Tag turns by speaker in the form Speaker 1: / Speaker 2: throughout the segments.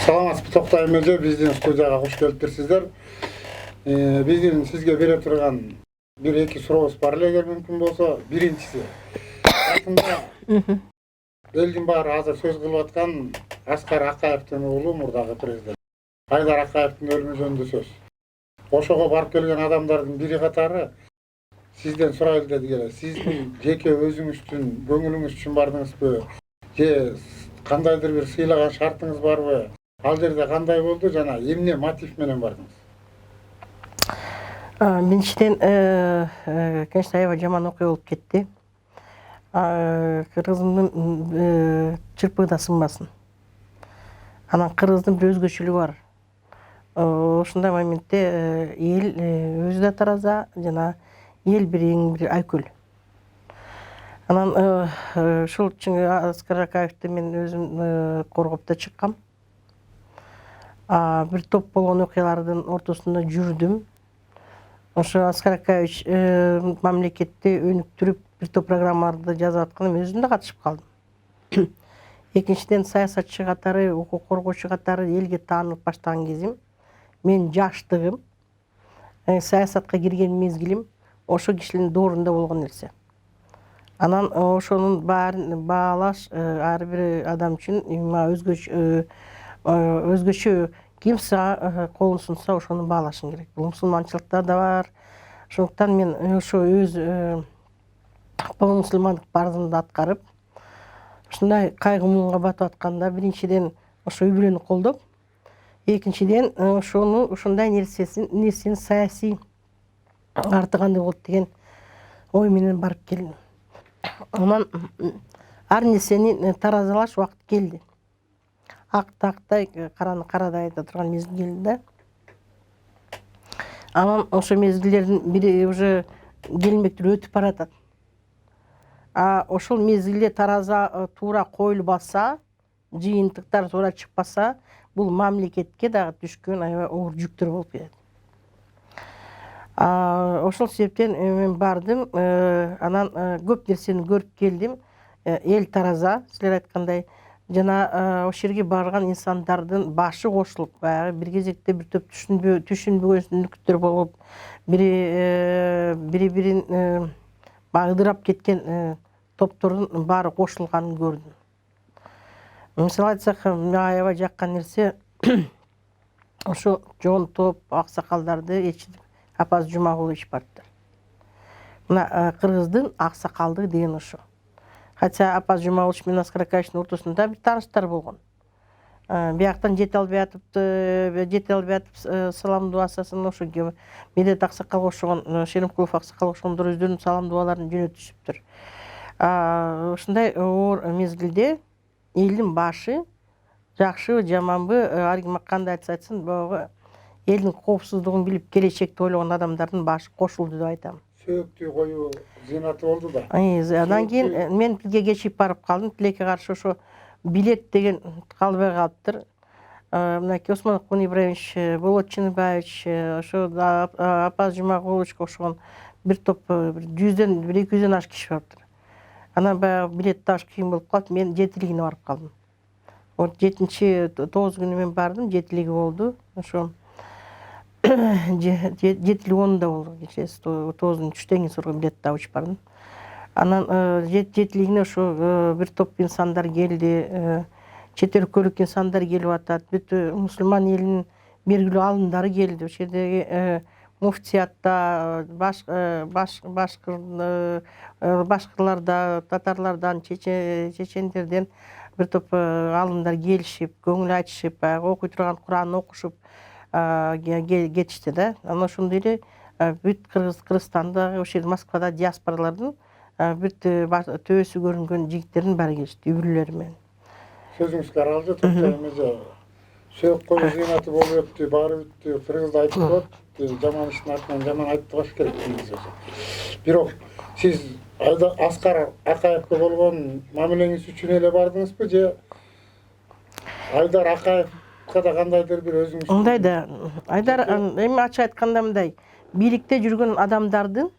Speaker 1: Саламатсызбы Токтay эже, биздин студияга кош келиптирсиздер. Биздин сизге бере турган бир эки сурообуз бар эле, эгер мүмкүн болсо. Биринчиси, айтымда элдин баары азыр сөз кылып аткан Аскар Акаевдин уулу, мурдагы президент Айдар Акаевдин өлүмү жөнүндө сөз. Ошого барып келген адамдардын бири катары сизден сурайлы дедилер. Сиздин жеке өзүңүздүн көңүлүңүз үчүн бардыңызбы? Же кандайдыр бир сыйлаган шартыңыз барбы? Ал жерде кандай болду жана эмне мотив менен бардыңыз?
Speaker 2: Биринчиден, конечно, аябай жаман окуя болуп кетти. Кыргызымдын чырпыгы да сынбасын. Анан кыргыздын бир өзгөчөлүгү бар. Ушундай моментте эл өзү да тараза, жана эл эң бир айкөл. Анан ушул Аскар Акаевди мен өзүм коргоп да чыккам. Бир топ болгон окуялардын ортосунда жүрдүм. Ошо Аскар Акаевич мамлекетти өнүктүрүп бир топ программаларды жазып атканда мен өзүм да катышып калдым. Экинчиден, саясатчы катары, укук коргоочу катары элге таанылып баштаган кезим, мен жаштыгым, саясатка кирген мезгилим ошо кишилердин доорунда болгон нерсе. Анан ошонун баарын баалаш ар бир адам үчүн өзгөчө ким сага колун сунса ошону баалашың керек. Бул мусулманчылыкта да бар. Ошондуктан мен ошо өз мусулмандык парызымды аткарып, ушундай кайгы муңга батып атканда биринчиден ошо үй-бүлөнү колдоп, экинчиден ушундай нерсени саясий арты кандай болот деген ой менен барып келдим. Анан ар нерсени таразалаш убакыт келди. Акты актай, караны карадай айта турган мезгил келди да. Анан ошо мезгилдердин бири уже келмектер өтүп баратат. Ошол мезгилде тараза туура коюлбаса, жыйынтыктар туура чыкпаса, бул мамлекетке дагы түшкөн аябай оор жүктөр болуп кетет. Ошол себептен мен бардым, анан көп нерсени көрүп келдим. Эл тараза, силер айткандай, жана ошол жерге барган инсандардын башы кошулуп, баягы бир кезекте бир топ түшүнбөгөнсүндүктөр болуп, бири-бирин ыдырап кеткен топтордун баары кошулганын көрдүм. Мисалы айтсак, мага аябай жаккан нерсе ошо жон топ аксакалдарды ээрчитип Апаз Жумагулович барыптыр. Мына кыргыздын аксакалдыгы деген ошо. Хотя Апаз Жумагулович менен Аскар Акаевичтин ортосунда бир тааныштар болгон. Бияктан жете албай атып салам дуасасын ошо Медет аксакалга окшогон, Шеримкулов аксакалга окшогондор өздөрүнүн салам дуаларын жөнөтүшүптүр. Ушундай оор мезгилде элдин башы жакшыбы, жаманбы, ар ким кандай айтса айтсын, баягы элдин коопсуздугун билип, келечекти ойлогон адамдардын башы кошулду деп айтам.
Speaker 1: Сөөктүү коюу зыйнаты болду да.
Speaker 2: Андан кийин мен тилге кечигип барып калдым. Тилекке каршы ошо билет деген калбай калыптыр. Мынакей Осмонов Кун Ибраимович, Болот Чыныбаевич, ошо Апаз Жумагуловичке окшогон бир топ 100-200-ден ашык киши барыптыр. Анан баягы билет табыш кыйын болуп калып, мен жетилигине барып калдым. 7-9 күнү мен бардым, жетилиги болду. Ошо жетилиги 10-да болду. 9-дун 3-тен кийин сорго билет таап учуп бардым. Анан жетилигине ошо бир топ инсандар келди, чет өлкөлүк инсандар келип атат, бүт мусулман элинин бергилүү алымдары келди. Ошол жердеги муфтиятта, башкырларда, татарлардан, чечендерден бир топ алымдар келишип, көңүл айтышып, баягы окуй турган Куранды окушуп кетишти да. Анан ошондой эле бүт Кыргызстанда, ошол жерде Москвада диаспоралардын бүт төбөсү көрүнгөн жигиттердин баары келишти, үй-бүлөлөрү менен.
Speaker 1: Сөзүңүзгө аралжы Токтay эже. Сөөк коюу зыйнаты болуп өттү, баары бүттү. Кыргызда айтып коет, жаман иштин артынан жаман айтып баш керек негизи. Бирок сиз Аскар Акаевге болгон мамилеңиз үчүн эле бардыңызбы, же Айдар Акаевга да кандайдыр бир өзүңүз?
Speaker 2: Мындай да, Айдар эми ачык айтканда мындай, бийликте жүргөн адамдардын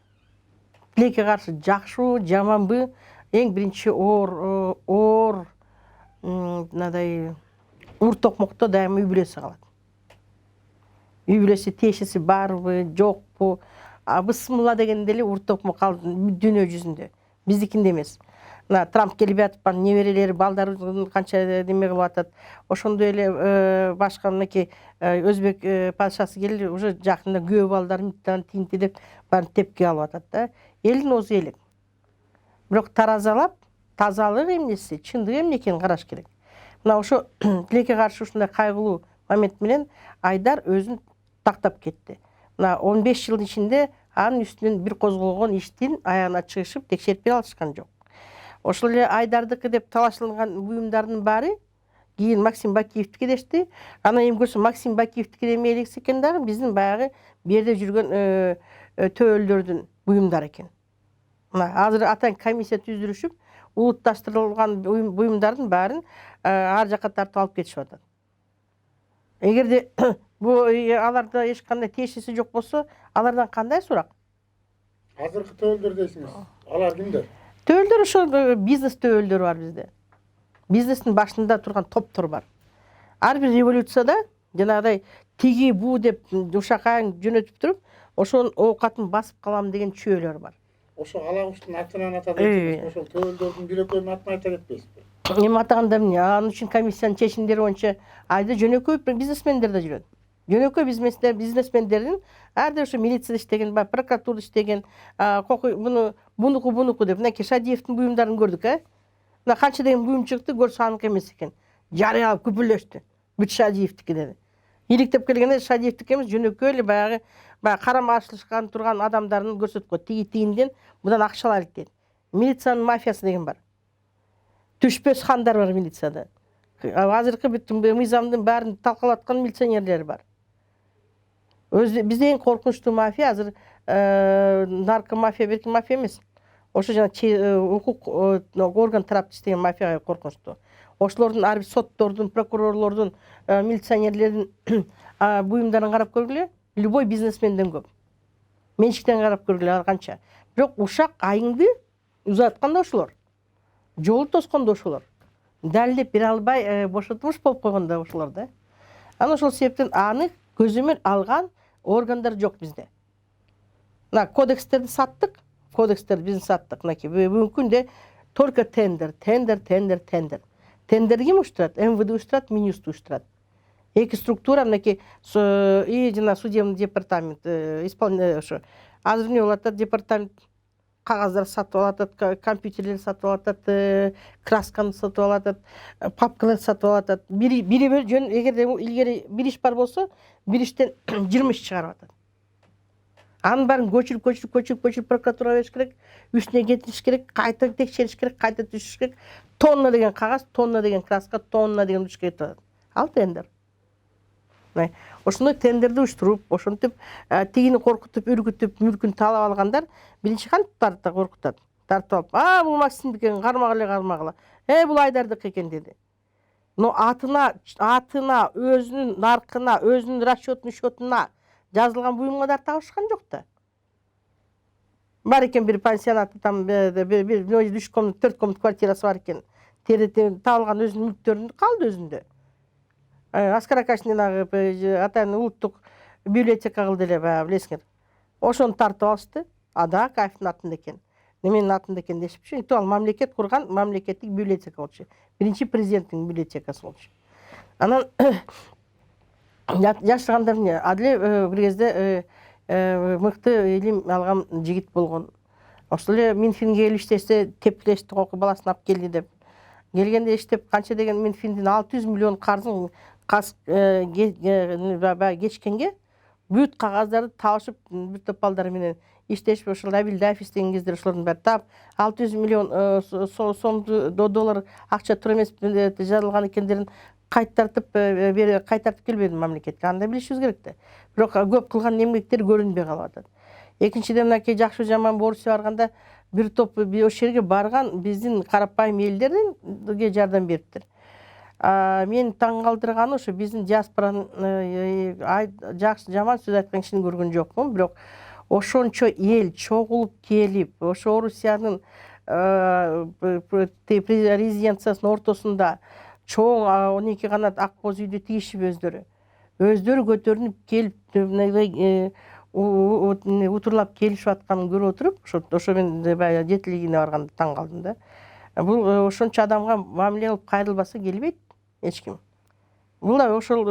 Speaker 2: тилекке каршы жакшыбы жаманбы эң биринчи оор мындай ур токмокто дайыма үй бүлөсү калат. Үй бүлөсү тиешеси барбы жокпу, бысмыла дегенде эле ур токмок калды дүйнө жүзүндө, биздикинде эмес. Мына Трамп келип атып, неберелери балдары канча неме кылып атат. Ошондой эле башка мынакей өзбек падышасы келди, уже жакында күйөө балдары тинти деп баарын тепки алып атат да. Элдин оозу элек. Бирок таразалап, тазалык эмнеси, чындыгы эмне экенин караш керек. Мына ошо тилекке каршы ушундай кайгылуу момент менен Айдар өзүн тактап кетти. Мына 15 жылдын ичинде анын үстүнөн бир козголгон иштин аягына чыгышып текшерип бере алышкан жок. Ошол эле Айдардыкы деп талашталган буюмдардын баары кийин Максим Бакиевдики дешти. Анан эми көрсө Максим Бакиевдики эме элес экен дагы биздин баягы берде жүргөн төөлдөрдүн буюмдары экен. Мына азыр атаң комиссия түздүрүшүп, улутташтырылган буюмдардын баарын ар жакка тартып алып кетишип атат. Эгерде бул аларда эч кандай тиешеси жок болсо, алардан кандай сурак?
Speaker 1: Азыркы төөлдөр дейсиңиз. Алар кимдер?
Speaker 2: Төөлдөр ошол бизнес төөлдөрү бар бизде. Бизнестин башында турган топтор бар. Ар бир революцияда жанагыдай тиги бу деп ушакаң жөнөтүп туруп, ошонун оокатын басып калам деген чөөлөр бар.
Speaker 1: Ошо алагуштун атын атап кетиңиз. Ошол төөлдөрдүн бир экөөнүн атын айта кетпейсизби?
Speaker 2: Эми атаганда эмне? Анын үчүн комиссиянын чечимдери боюнча айда жөнөкөй бизнесмендер да жүрөт. Жөнөкөй бизнесмендердин ар бир ошо милицияда иштеген, прокуратурада иштеген, бунуку деп, мынакей Шадиевдин буюмдарын көрдүк, Мына канча деген буюм чыкты, көрсө аныкы эмес экен. Жарыялап күпүрлөштү. Бүт Шадиевдики деди. Иликтеп келгенде Шадиевдики эмес, жөнөкөй эле баягы карама-каршылашкан турган адамдарын көрсөткөн. Тигинден мындан акча алайлык дейт. Милициянын мафиясы деген бар. Түшпөс хандар бар милицияда. Азыркы бүт мыйзамдын баарын талкалап аткан милиционерлер бар. Бизде эң коркунучтуу мафия азыр наркомафия, берки мафия эмес. Ошо жана укук орган тарапта иштеген мафияга коркунучтуу. Ошолордун ар бир соттордун, прокурорлордун, милиционерлердин буюмдарын карап көргүлө, любой бизнесменден көп. Менчиктен карап көргүлө, алар канча. Бирок ушак айыңды узаткан да ошолор. Жолу тоскон да ошолор. Далилдеп бере албай бошотулуш болуп койгон да ошолор да. Анан ошол себептен аны көзөмөл алган органдар жок бизде. Мына кодекстерди саттык, биздин саттык. Мынакей бүгүнкү күндө только тендер. Тендер ким уштурат? МВД уштурат, Минюст уштурат. Эки структура, мынакей и жана судебный департамент, ошо. Азыр эмне болуп атат? Департамент кагаздар сатып алатат, компьютерлер сатып алатат, красканы сатып алатат, папкалар сатып алатат. Бири жөн, эгерде илгери бир иш бар болсо, бир иштен 20 иш чыгарып атат. Анын баарын көчүрүп прокуратурага бериш керек, үстүнө кетириш керек, кайта текшериш керек, кайта түшүрүш керек. Тонна деген кагаз, тонна деген краска, тонна деген душ кетип атат. Ал тендер. Ошондой тендерди уштуруп, ошентип тигини коркутуп, үркүтүп, мүлкүн талап алгандар биринчи кантип коркутат. Тартып алып, бул Максимдики экен, кармагыла. Бул Айдардык экен деди. Но атына, өзүнүн наркына, өзүнүн расчетунун счетуна жазылган буюмга да табышкан жок да. Бар экен бир пансионаты, там бир 3 комнат, 4 комнат квартирасы бар экен. Табылган өзүнүн мүлктөрүн калды өзүндө. Аскар Акашнин атайын улуттук библиотека кылды эле, билесиңер. Ошону тартып алышты. Кайфтын атында экен. Неменин атында экен дешипчи. Ал мамлекет курган мамлекеттик библиотека болчу. Биринчи президенттин библиотекасы болчу. Анан жаштыргандар эмне? Аделе бир кезде мыкты илим алган жигит болгон. Ошол эле Минфинге келип иштесе, тепкилешти, баласын алып келди деп. Келгенде иштеп, канча деген Минфиндин 600 миллион карзын кечкенге бүт кагаздарды табышып, бир топ балдар менен иштешип, ошол Набил Дафис деген кездер ошолордун баары таап 600 миллион доллар акча тура эмес жазылган экендерин кайтартып келбеди мамлекетке. Анда билишибиз керек да. Бирок көп кылган эмгектер көрүнбөй калып атат. Экинчиден, мынакей жакшы жаман Орусия барганда бир топ ошол жерге барган биздин карапайым элдерге жардам бериптир. Мен таң калтырганы ошо биздин диаспоранын жакшы жаман сөз айткан кишини көргөн жокмун, бирок ошончо эл чогулуп келип, ошо Орусиянын резиденциясынын ортосунда чоң 12 канат ак боз үйдү тигишип өздөрү көтөрүнүп келип утурлап келишип атканын көрүп отуруп, ошо мен баягы жетилигине барганда таң калдым да. Бул ошончо адамга мамиле кылып кайрылбаса келбейт эч ким. Бул да ошол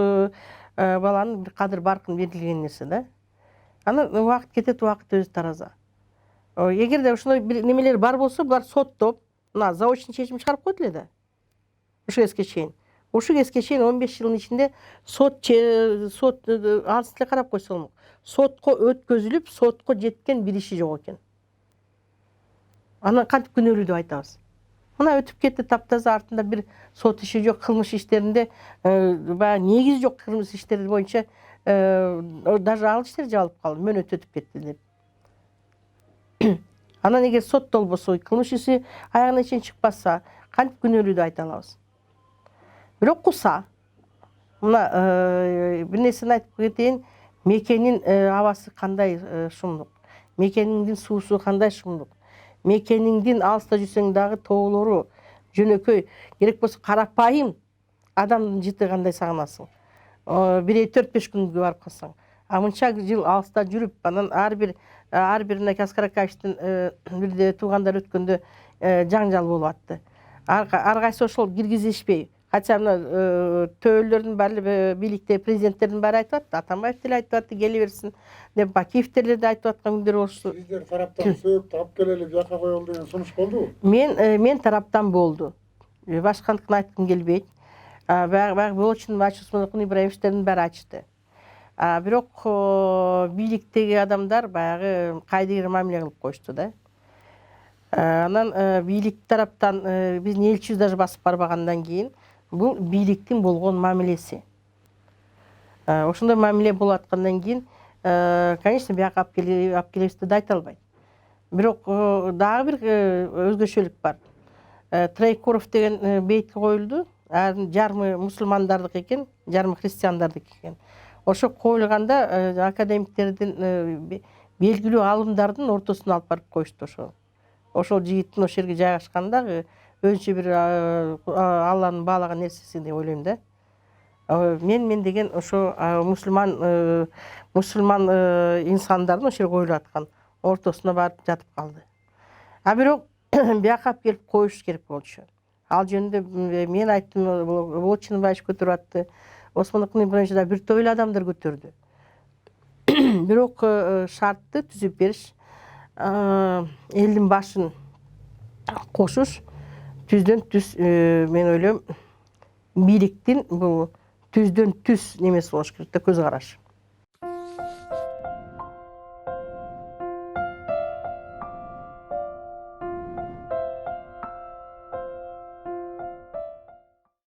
Speaker 2: баланын бир кадыр баркын берилген нерсе да. Анан убакыт кетет, убакыт өзү тараза. Эгерде ошондой бир немелер бар болсо, булар соттоп, мына заочный чечим чыгарып койт эле да. Ушул кезге чейин. Ушул кезге чейин 15 жылдын ичинде сот ансын эле карап койсо болмок. Сотко өткөзүлүп, сотко жеткен бир иши жок экен. Анан кантип күнөөлүү деп айтабыз? Мына өтүп кетти таптаза, артында бир сот иши жок, кылмыш иштеринде баягы негизи жок кылмыш иштери боюнча даже ал иштер жабылып калды, мөөнөт өтүп кетти деп. Анан эгер соттолбосо, кылмыш иши аягына чейин чыкпаса, кантип күнөөлүү деп айта алабыз? Бирок куса, мына бир нерсени айтып кетейин, Мекенин абасы кандай шумдук, Мекениңдин суусу кандай шумдук, Мекениңдин алыста жүрсөң дагы тоолору жөнөкөй, керек болсо карапайым адамдын жыты кандай сагынасың. Бирей 4-5 күнгө барып калсаң. Мынча жыл алыста жүрүп, анан ар бир мына Аскаракаевичтин бирде туугандар өткөндө жаңжал болуп атты. Ар кайсы ошол киргизишпей, хотя мына төөлөрдүн баары бийликте президенттердин баары айтып атты, Атамбаев деле айтып атты, келе берсин деп, Бакиевтер деле айтып аткан күндөр болчу.
Speaker 1: Сиздер тараптан сөөгүптү алып келели, бияка коелу деген сунуш болдубу?
Speaker 2: Мен тараптан болду. Башкандыкын айткым келбейт. Баягы Болочин Осмонкул Ибраимовичтердин баары ачты. Бирок бийликтеги адамдар баягы кайдыгер мамиле кылып коюшту да. Анан бийлик тараптан биздин элчибиз даже басып барбагандан кийин бул бийликтин болгон мамилеси. Ошондой мамиле болуп аткандан кийин, конечно, бияка алып келебиз да айта албайт. Бирок дагы бир өзгөчөлүк бар. Троекуров деген бейтке коюлду. Жармы мусулмандардык экен, жармы христиандардык экен. Ошо коюлганда академиктердин, белгилүү алымдардын ортосуна алып барып коюшту ошо. Ошол жигиттин ошол жерге жайгашкандагы өзүнчө бир Алланын баалаган нерсеси деп ойлойм да. Мен деген ошо мусулман инсандардын ошол жерге коюлуп аткан ортосуна барып жатып калды. Бирок бияка алып келип коюш керек болчу. Ал жөнүндө мен айттым, Болочин Ибраевич көтөрүп атты, Осмонкул Ибраимович да бир топ эле адамдар көтөрдү. Бирок шартты түзүп бериш, элдин башын кошуш түздөн түз, мен ойлойм, бийликтин бул түздөн түз немеси болуш керек да, көз карашы.